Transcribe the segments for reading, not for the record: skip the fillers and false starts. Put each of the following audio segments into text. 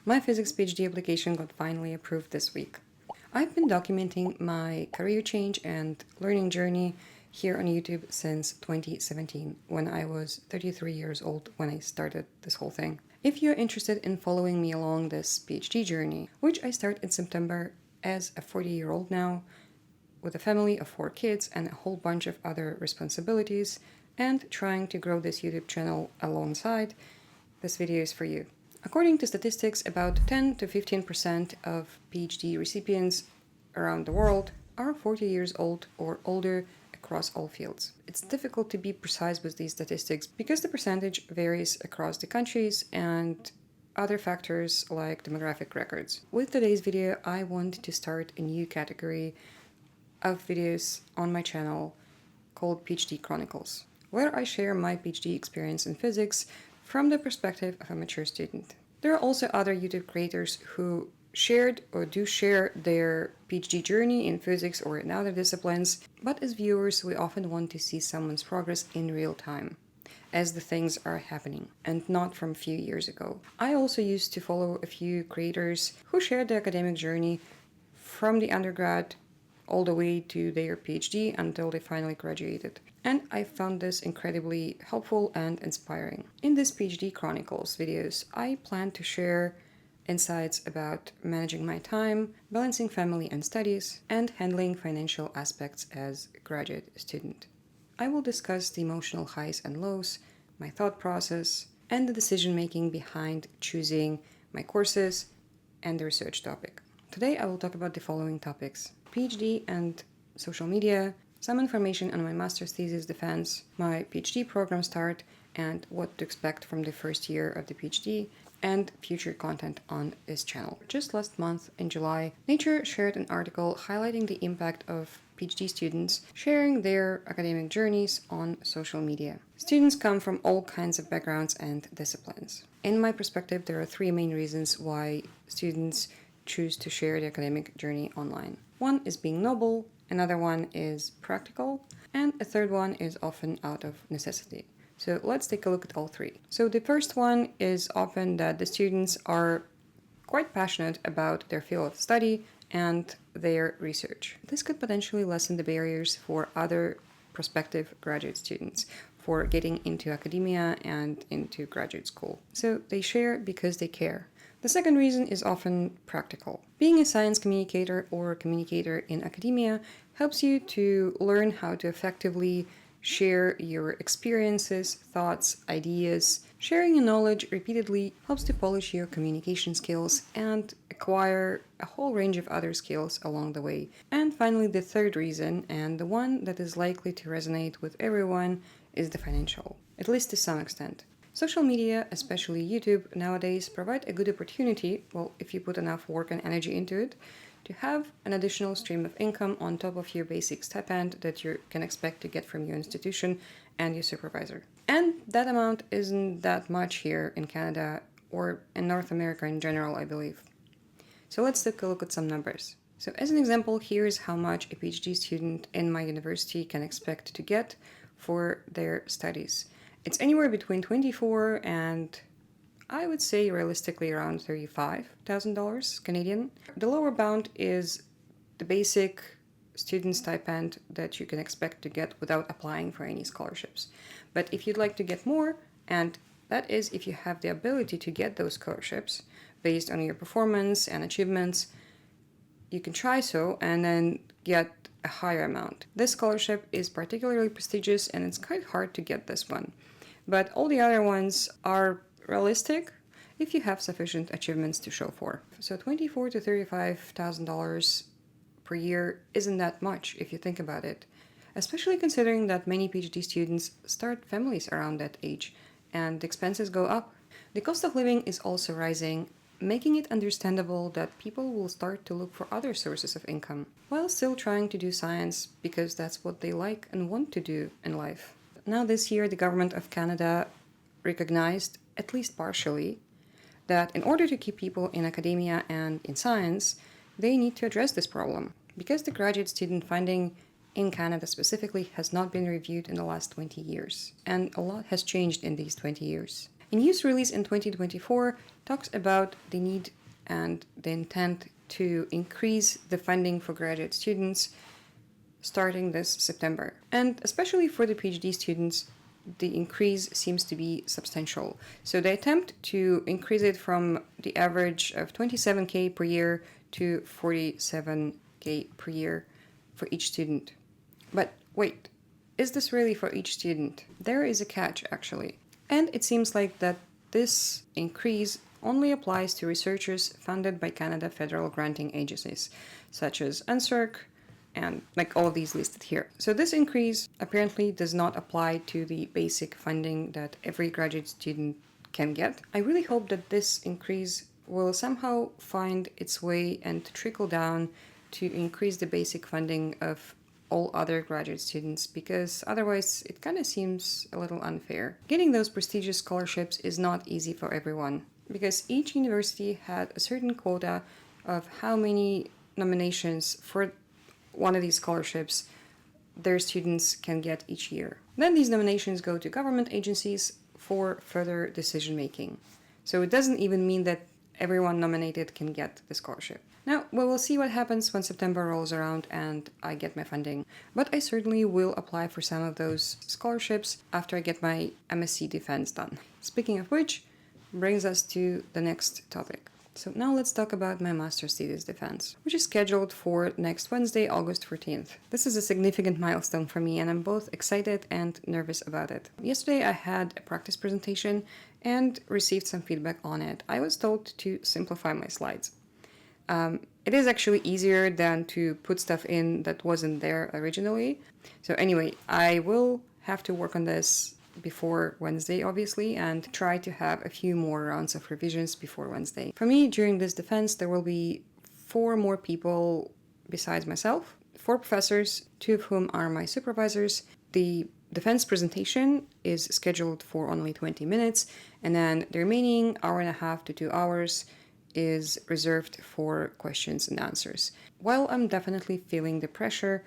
My physics PhD application got finally approved this week. I've been documenting my career change and learning journey here on YouTube since 2017, when I was 33 years old when I started this whole thing. If you're interested in following me along this PhD journey, which I start in September as a 40-year-old now, with a family of 4 kids and a whole bunch of other responsibilities, and trying to grow this YouTube channel alongside, this video is for you. According to statistics, about 10 to 15% of PhD recipients around the world are 40 years old or older across all fields. It's difficult to be precise with these statistics because the percentage varies across the countries and other factors like demographic records. With today's video, I want to start a new category of videos on my channel called PhD Chronicles, where I share my PhD experience in physics from the perspective of a mature student. There are also other YouTube creators who shared or do share their PhD journey in physics or in other disciplines, but as viewers we often want to see someone's progress in real time, as the things are happening, and not from a few years ago. I also used to follow a few creators who shared their academic journey from the undergrad all the way to their PhD until they finally graduated. And I found this incredibly helpful and inspiring. In this PhD Chronicles videos, I plan to share insights about managing my time, balancing family and studies, and handling financial aspects as a graduate student. I will discuss the emotional highs and lows, my thought process, and the decision-making behind choosing my courses and the research topic. Today I will talk about the following topics: PhD and social media, some information on my master's thesis defense, my PhD program start, and what to expect from the first year of the PhD, and future content on this channel. Just last month in July, Nature shared an article highlighting the impact of PhD students sharing their academic journeys on social media. Students come from all kinds of backgrounds and disciplines. In my perspective, there are 3 main reasons why students choose to share their academic journey online. One is being noble, another one is practical, and a third one is often out of necessity. So let's take a look at all 3. So the first one is often that the students are quite passionate about their field of study and their research. This could potentially lessen the barriers for other prospective graduate students for getting into academia and into graduate school. So they share because they care. The second reason is often practical. Being a science communicator or communicator in academia helps you to learn how to effectively share your experiences, thoughts, ideas. Sharing your knowledge repeatedly helps to polish your communication skills and acquire a whole range of other skills along the way. And finally, the third reason, and the one that is likely to resonate with everyone, is the financial, at least to some extent. Social media, especially YouTube, nowadays provide a good opportunity, well, if you put enough work and energy into it, to have an additional stream of income on top of your basic stipend that you can expect to get from your institution and your supervisor. And that amount isn't that much here in Canada or in North America in general, I believe. So let's take a look at some numbers. So as an example, here's how much a PhD student in my university can expect to get for their studies. It's anywhere between $24 and I would say realistically around $35,000 Canadian. The lower bound is the basic student stipend that you can expect to get without applying for any scholarships. But if you'd like to get more, and that is if you have the ability to get those scholarships based on your performance and achievements, you can try so and then get a higher amount. This scholarship is particularly prestigious and it's quite hard to get this one. But all the other ones are realistic if you have sufficient achievements to show for. So $24,000 to $35,000 per year isn't that much if you think about it, especially considering that many PhD students start families around that age and expenses go up. The cost of living is also rising, making it understandable that people will start to look for other sources of income while still trying to do science because that's what they like and want to do in life. Now this year, the government of Canada recognized, at least partially, that in order to keep people in academia and in science, they need to address this problem because the graduate student funding in Canada specifically has not been reviewed in the last 20 years, and a lot has changed in these 20 years. A news release in 2024 talks about the need and the intent to increase the funding for graduate students starting this September. And especially for the PhD students, the increase seems to be substantial. So they attempt to increase it from the average of 27K per year to 47K per year for each student. But wait, is this really for each student? There is a catch, actually. And it seems like that this increase only applies to researchers funded by Canada federal granting agencies, such as NSERC, and like all of these listed here. So this increase apparently does not apply to the basic funding that every graduate student can get. I really hope that this increase will somehow find its way and trickle down to increase the basic funding of all other graduate students, because otherwise it kind of seems a little unfair. Getting those prestigious scholarships is not easy for everyone, because each university had a certain quota of how many nominations for one of these scholarships their students can get each year. Then these nominations go to government agencies for further decision making. So it doesn't even mean that everyone nominated can get the scholarship. Now, we will see what happens when September rolls around and I get my funding, but I certainly will apply for some of those scholarships after I get my MSc Defense done. Speaking of which, brings us to the next topic. So now let's talk about my master's thesis defense, which is scheduled for next Wednesday, August 14th. This is a significant milestone for me and I'm both excited and nervous about it. Yesterday I had a practice presentation and received some feedback on it. I was told to simplify my slides. It is actually easier than to put stuff in that wasn't there originally. So anyway, I will have to work on this before Wednesday, obviously, and try to have a few more rounds of revisions before Wednesday. For me, during this defense, there will be 4 more people besides myself, 4 professors, 2 of whom are my supervisors. The defense presentation is scheduled for only 20 minutes, and then the remaining hour and a half to 2 hours is reserved for questions and answers. While I'm definitely feeling the pressure,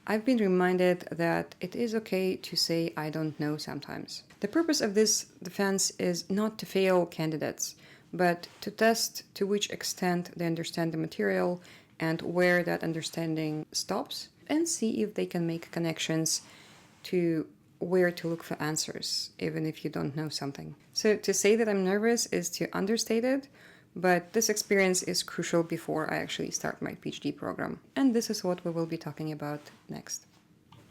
I've been reminded that it is okay to say I don't know sometimes. The purpose of this defense is not to fail candidates, but to test to which extent they understand the material and where that understanding stops, and see if they can make connections to where to look for answers, even if you don't know something. So to say that I'm nervous is to understate it, but this experience is crucial before I actually start my PhD program. And this is what we will be talking about next.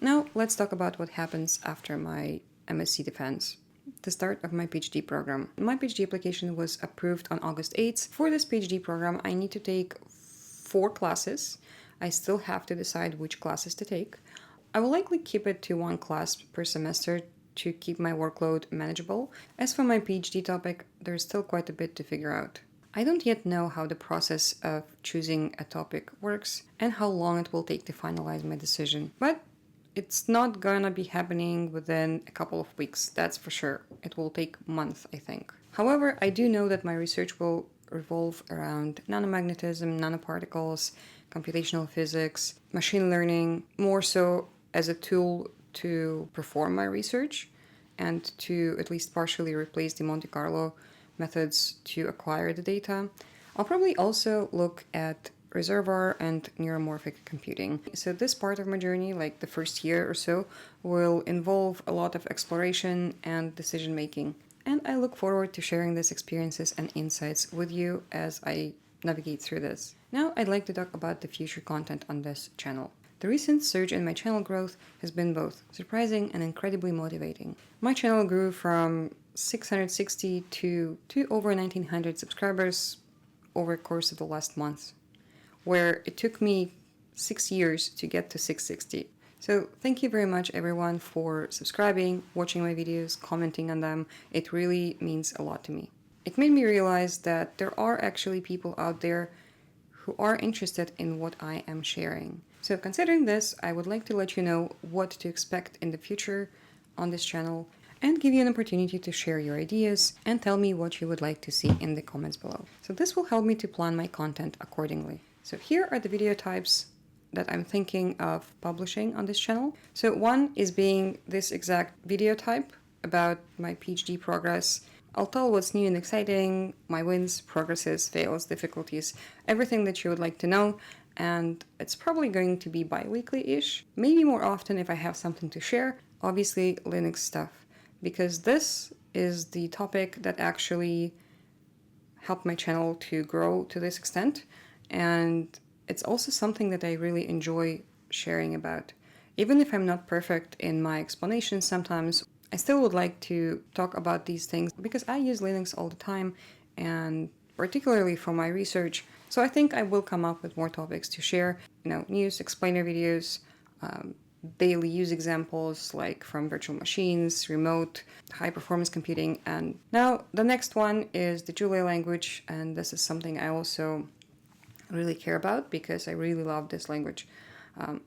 Now, let's talk about what happens after my MSc Defense, the start of my PhD program. My PhD application was approved on August 8th. For this PhD program, I need to take 4 classes. I still have to decide which classes to take. I will likely keep it to 1 class per semester to keep my workload manageable. As for my PhD topic, there's still quite a bit to figure out. I don't yet know how the process of choosing a topic works and how long it will take to finalize my decision. But it's not gonna be happening within a couple of weeks, that's for sure. It will take months, I think. However, I do know that my research will revolve around nanomagnetism, nanoparticles, computational physics, machine learning, more so as a tool to perform my research and to at least partially replace the Monte Carlo methods to acquire the data. I'll probably also look at reservoir and neuromorphic computing. So this part of my journey, like the first year or so, will involve a lot of exploration and decision making. And I look forward to sharing these experiences and insights with you as I navigate through this. Now I'd like to talk about the future content on this channel. The recent surge in my channel growth has been both surprising and incredibly motivating. My channel grew from 660 to over 1900 subscribers over the course of the last month, where it took me 6 years to get to 660. So thank you very much everyone for subscribing, watching my videos, commenting on them. It really means a lot to me. It made me realize that there are actually people out there who are interested in what I am sharing. So considering this, I would like to let you know what to expect in the future on this channel and give you an opportunity to share your ideas and tell me what you would like to see in the comments below. So this will help me to plan my content accordingly. So here are the video types that I'm thinking of publishing on this channel. So one is being this exact video type about my PhD progress, I'll tell what's new and exciting, my wins, progresses, fails, difficulties, everything that you would like to know, and it's probably going to be bi-weekly-ish, maybe more often if I have something to share, obviously Linux stuff, because this is the topic that actually helped my channel to grow to this extent, and it's also something that I really enjoy sharing about. Even if I'm not perfect in my explanations sometimes, I still would like to talk about these things because I use Linux all the time, and particularly for my research. So I think I will come up with more topics to share, news, explainer videos, daily use examples like from virtual machines, remote, high performance computing. And now the next one is the Julia language, and this is something I also really care about because I really love this language.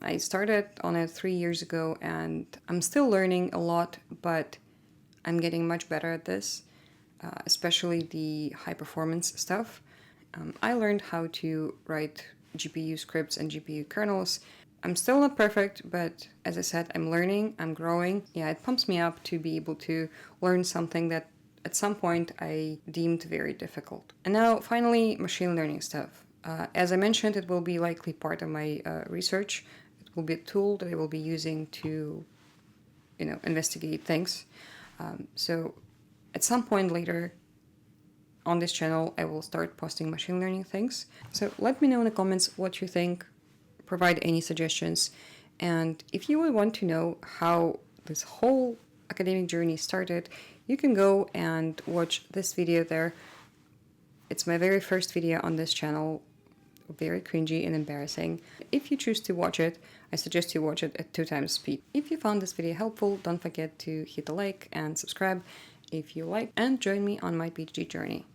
I started on it 3 years ago and I'm still learning a lot, but I'm getting much better at this, especially the high performance stuff. I learned how to write GPU scripts and GPU kernels. I'm still not perfect, but as I said, I'm learning, I'm growing. Yeah, it pumps me up to be able to learn something that at some point I deemed very difficult. And now, finally, machine learning stuff. As I mentioned, it will be likely part of my research. It will be a tool that I will be using to, investigate things. So at some point later on this channel, I will start posting machine learning things. So let me know in the comments what you think, provide any suggestions, and if you would want to know how this whole academic journey started, you can go and watch this video there. It's my very first video on this channel, very cringy and embarrassing. If you choose to watch it, I suggest you watch it at 2 times speed. If you found this video helpful, don't forget to hit the like and subscribe if you like, and join me on my PhD journey.